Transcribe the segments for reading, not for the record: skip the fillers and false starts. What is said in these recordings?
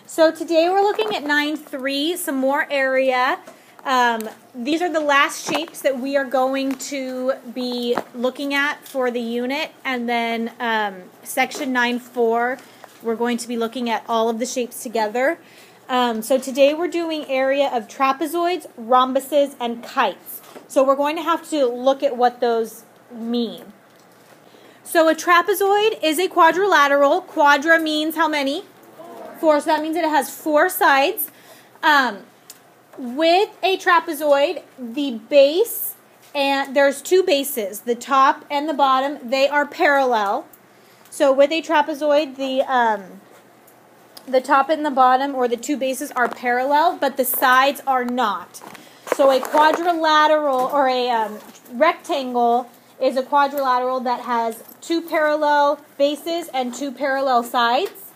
So today we're looking at 9-3, some more area. These are the last shapes that we are going to be looking at for the unit, and then section 9-4, we're going to be looking at all of the shapes together. So today we're doing area of trapezoids, rhombuses, and kites. So we're going to have to look at what those mean. So a trapezoid is a quadrilateral. Quadra means how many? 4. So that means that it has 4 sides. With a trapezoid, the base, and there's 2 bases, the top and the bottom, they are parallel. So with a trapezoid, the top and the bottom, or the 2 bases, are parallel, but the sides are not. So a quadrilateral, or a rectangle, is a quadrilateral that has 2 parallel bases and 2 parallel sides.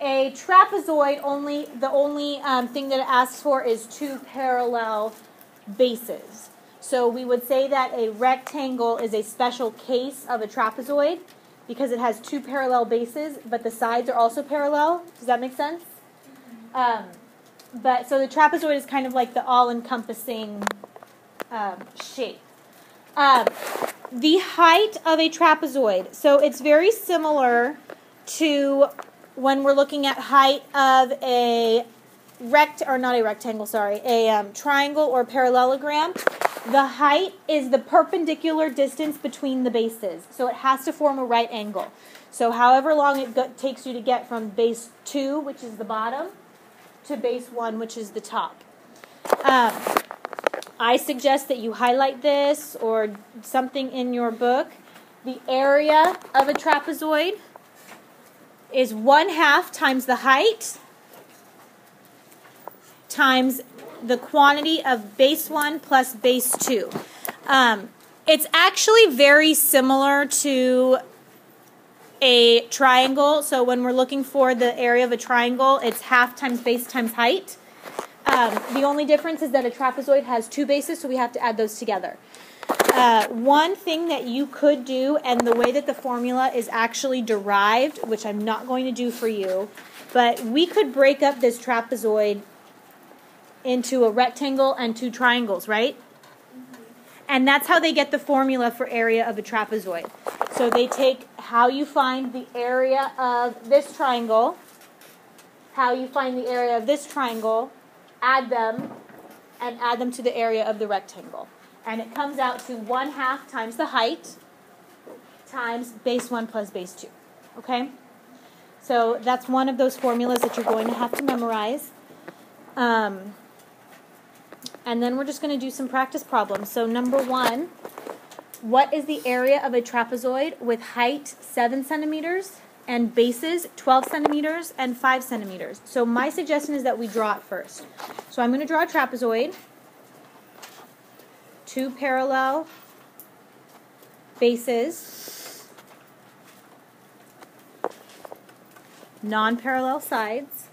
A trapezoid, the only thing that it asks for is 2 parallel bases. So we would say that a rectangle is a special case of a trapezoid because it has 2 parallel bases, but the sides are also parallel. Does that make sense? So the trapezoid is kind of like the all-encompassing shape. The height of a trapezoid. So it's very similar to when we're looking at height of a triangle or parallelogram. The height is the perpendicular distance between the bases. So it has to form a right angle. So however long it takes you to get from base 2, which is the bottom, to base 1, which is the top. I suggest that you highlight this or something in your book. The area of a trapezoid is 1/2 times the height times the quantity of base 1 plus base 2. It's actually very similar to a triangle. So when we're looking for the area of a triangle, it's 1/2 times base times height. The only difference is that a trapezoid has 2 bases, so we have to add those together. One thing that you could do, and the way that the formula is actually derived, which I'm not going to do for you, but we could break up this trapezoid into a rectangle and 2 triangles, right? And that's how they get the formula for area of a trapezoid. So they take how you find the area of this triangle, how you find the area of this triangle, add them, and add them to the area of the rectangle. And it comes out to 1/2 times the height times base 1 plus base 2. Okay? So that's one of those formulas that you're going to have to memorize. And then we're just going to do some practice problems. So number 1, what is the area of a trapezoid with height 7 centimeters and bases 12 centimeters and 5 centimeters? So my suggestion is that we draw it first. So I'm going to draw a trapezoid. 2 parallel bases, non-parallel sides.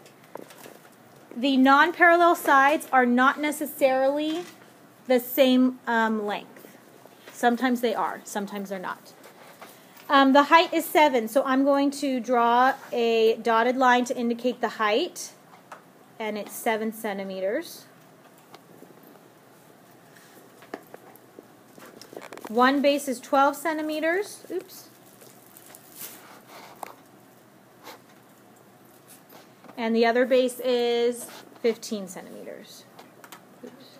The non-parallel sides are not necessarily the same length. Sometimes they are, sometimes they're not. The height is 7, so I'm going to draw a dotted line to indicate the height, and it's 7 centimeters. One base is 12 centimeters. Oops. And the other base is 15 centimeters. Oops.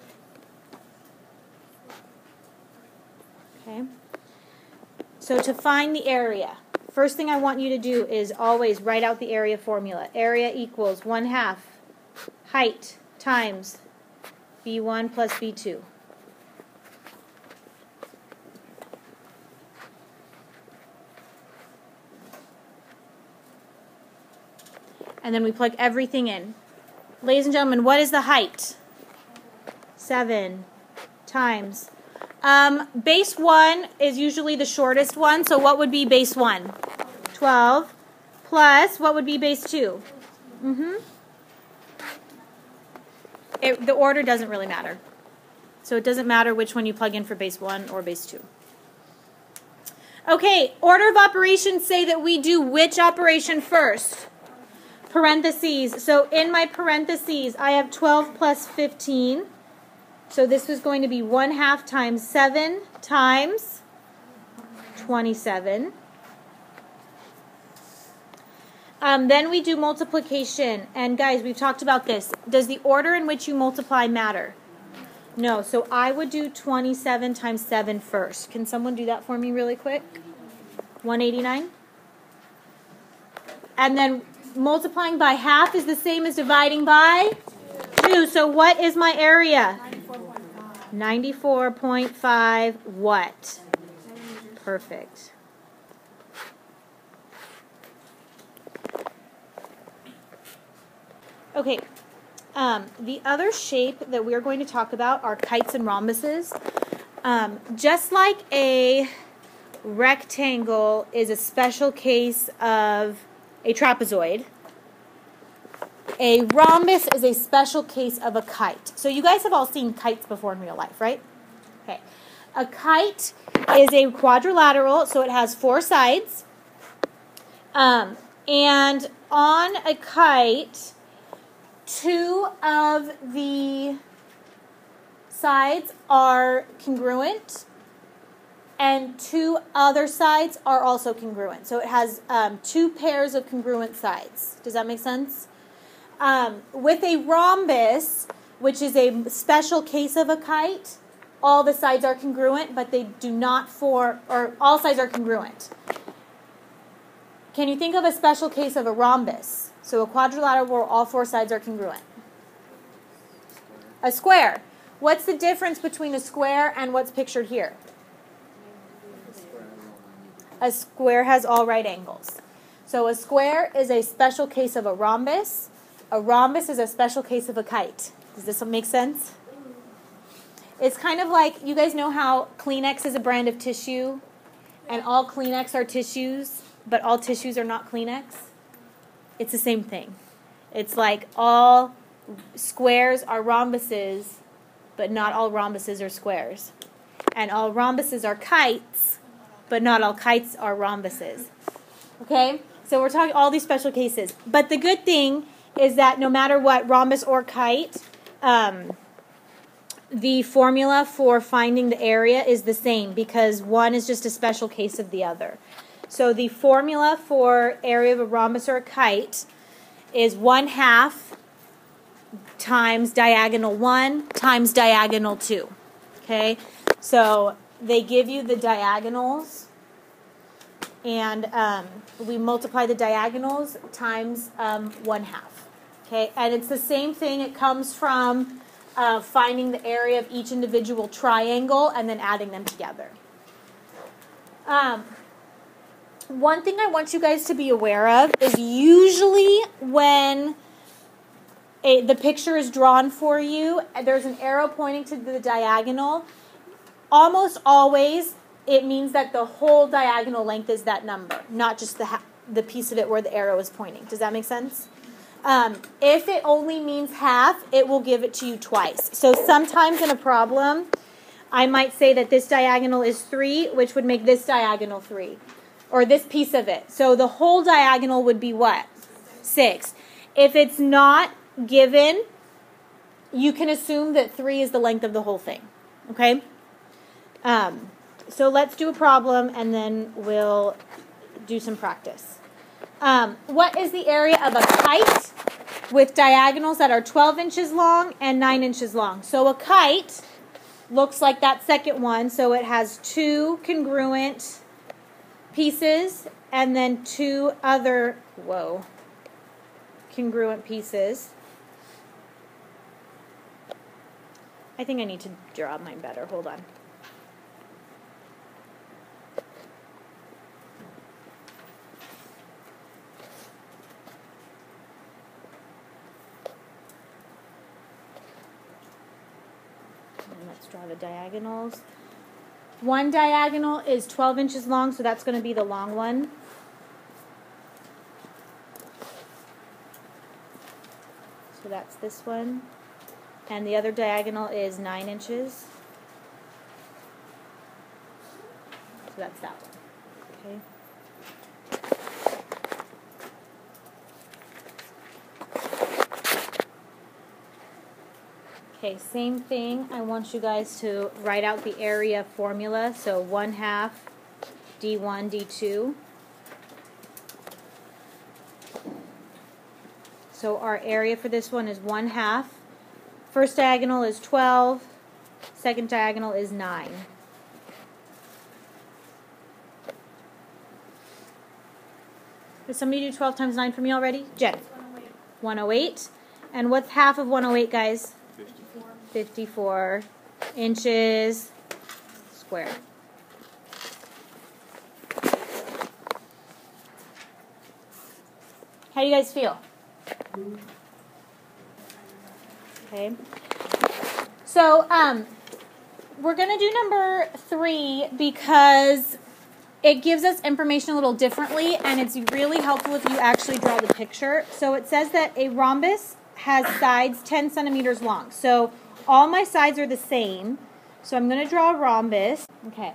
Okay. So to find the area, first thing I want you to do is always write out the area formula. Area equals 1/2 height times B1 plus B2. And then we plug everything in. Ladies and gentlemen, what is the height? 7 times. Base 1 is usually the shortest one, so what would be base 1? 12. Plus, what would be base 2? The order doesn't really matter. So it doesn't matter which one you plug in for base 1 or base 2. Okay, order of operations say that we do which operation first? parentheses. So in my parentheses, I have 12 plus 15. So this was going to be 1/2 times 7 times 27. Then we do multiplication. And guys, we've talked about this. Does the order in which you multiply matter? No. So I would do 27 times 7 first. Can someone do that for me really quick? 189. And then multiplying by half is the same as dividing by 2. So what is my area? 94.5 what? Perfect. Okay, the other shape that we're going to talk about are kites and rhombuses. Just like a rectangle is a special case of a trapezoid, a rhombus is a special case of a kite. So you guys have all seen kites before in real life, right? Okay. A kite is a quadrilateral, so it has 4 sides. And on a kite, 2 of the sides are congruent, and 2 other sides are also congruent. So it has 2 pairs of congruent sides. Does that make sense? With a rhombus, which is a special case of a kite, all the sides are congruent, but they do not form, or all sides are congruent. Can you think of a special case of a rhombus? So a quadrilateral where all 4 sides are congruent. A square. What's the difference between a square and what's pictured here? A square has all right angles. So a square is a special case of a rhombus. A rhombus is a special case of a kite. Does this make sense? It's kind of like, you guys know how Kleenex is a brand of tissue, and all Kleenex are tissues, but all tissues are not Kleenex? It's the same thing. It's like all squares are rhombuses, but not all rhombuses are squares. And all rhombuses are kites, but not all kites are rhombuses. Okay? So we're talking all these special cases. But the good thing is that no matter what, rhombus or kite, the formula for finding the area is the same because one is just a special case of the other. So the formula for area of a rhombus or a kite is 1/2 times diagonal 1 times diagonal 2. Okay? So they give you the diagonals, and we multiply the diagonals times 1/2. Okay? And it's the same thing. It comes from finding the area of each individual triangle and then adding them together. One thing I want you guys to be aware of is usually when the picture is drawn for you, there's an arrow pointing to the diagonal. Almost always, it means that the whole diagonal length is that number, not just the piece of it where the arrow is pointing. Does that make sense? If it only means half, it will give it to you twice. So sometimes in a problem, I might say that this diagonal is 3, which would make this diagonal 3. Or this piece of it. So the whole diagonal would be what? 6. If it's not given, you can assume that 3 is the length of the whole thing. Okay? So let's do a problem and then we'll do some practice. What is the area of a kite with diagonals that are 12 inches long and 9 inches long? So a kite looks like that second one. So it has 2 congruent pieces and then 2 other, congruent pieces. I think I need to draw mine better. Hold on. And let's draw the diagonals. One diagonal is 12 inches long, so that's going to be the long one. So that's this one. And the other diagonal is 9 inches. So that's that one. Okay. Okay, same thing. I want you guys to write out the area formula. So 1/2 D1, D2. So our area for this one is 1/2. First diagonal is 12. Second diagonal is 9. Did somebody do 12 times 9 for me already? Jen? 108. 108. And what's half of 108, guys? 54. 54 inches squared. How do you guys feel? Okay. So, we're going to do number 3 because it gives us information a little differently, and it's really helpful if you actually draw the picture. So it says that a rhombus has sides 10 centimeters long. So all my sides are the same. So I'm going to draw a rhombus. Okay.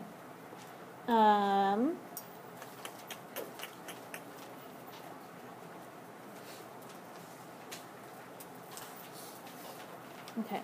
Okay.